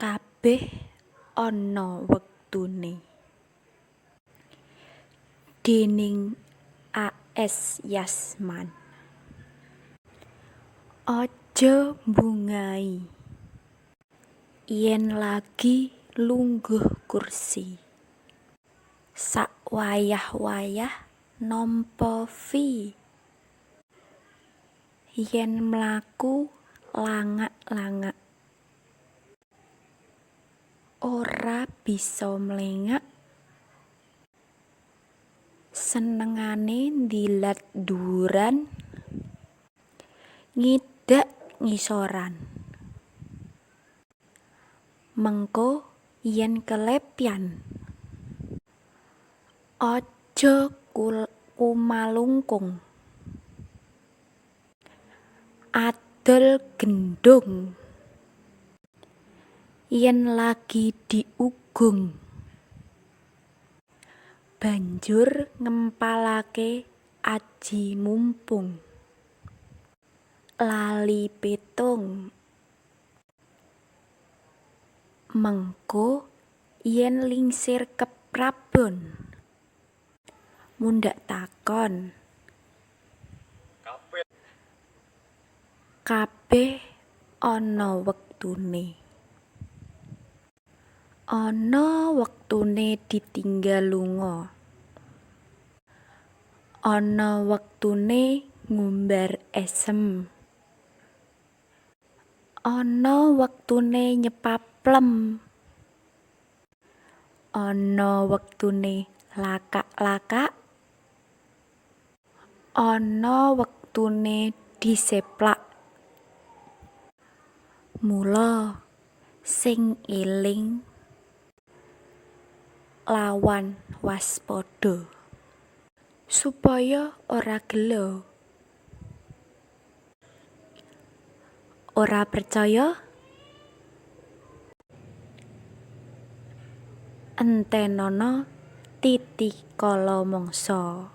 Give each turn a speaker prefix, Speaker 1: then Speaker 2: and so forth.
Speaker 1: Kabeh ana wektune. Déning A.S. Yasman. Aja mbungai yen lagi lungguh kursi. Sak wayah-wayah nampa fi. Yen mlaku langak-langak. Ora bisa mlengak. Senengane ndilat dhuwuran. Ngidak ngisoran. Mengko yen kelepyan. Aja kumalungkung. Adol gendong. Yen lagi diugung. Banjur ngempalake aji mumpung. Lali pétung. Mengko yen lingsir keprabon. Mundhak takon. Kabeh ana wektune. Ana wektune ditinggal lunga. Ana wektune ngumbar esem. Ana wektune nyepaplem. Ana wektune lakak-lakak. Ana wektune diseplak. Mula sing eling lawan waspada supaya ora gelo. Ora percaya? Entenana Titi Kala Mangsa.